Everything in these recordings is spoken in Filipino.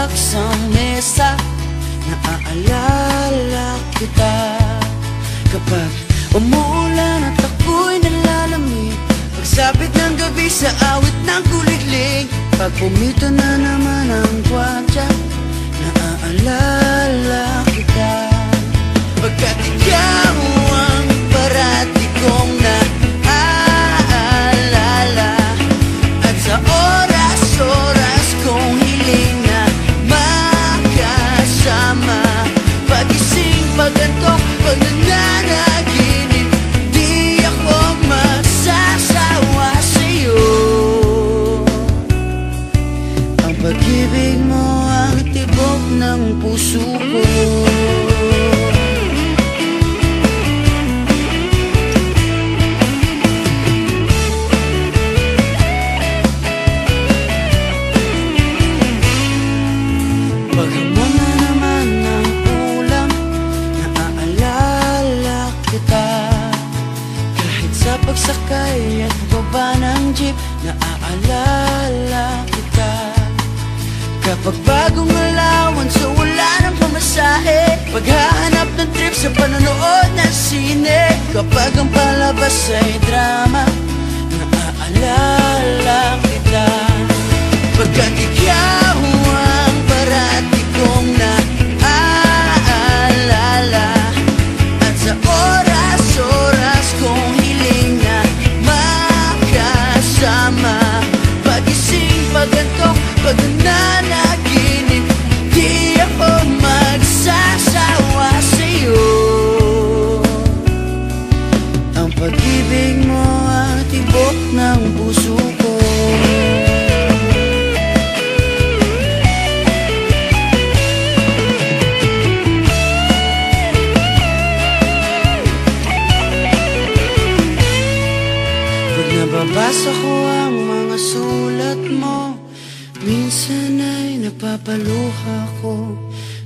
pagsabak sa mesa, naaalala kita. Kapag umuulan at ako'y nalalamig, pagsapit ng gabi sa awit ng kuliglig, pag pumito na naman ang kwadya, naaalala kita. Pagkat ikaw ang parati kong naaalala, at sa oras-oras kong hiling na makasama. Pagising, pagantok, pag nananaginip, di ako magsasawa sa'yo. Ang pag-ibig mo ang tibok ng puso ko. Paghamon na naman ng ulam, naaalala kita. Kahit sa pagsakay at baba ng jeep, naaalala kita. Kapag bagong alawan, so wala nang pamasahe, paghahanap ng trip sa panonood ng sine, kapag ang palabas ay drama, naaalala kita. Pagkat ikaw ang parati kong naaalala, at sa oras-oras kong hiling na makasama. Pagising, pagantok, pag nananaginip, di ako magsasawa sa'yo. Ang pag-ibig mo ang tibok ng puso ko. Nababasa ko ang mga sulat mo, minsan ay napapaluha ko.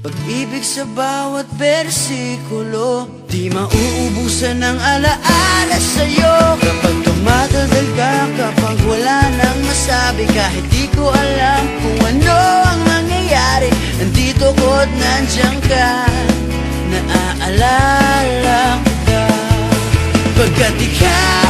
Pag-ibig sa bawat bersikulo, di mauubusan ng alaala sa'yo. Kapag tumatagal ka, kapag wala nang masabi, kahit di ko alam kung ano ang mangyayari, nandito ko't nandiyan ka, naaalala kita. Pagkat ikaw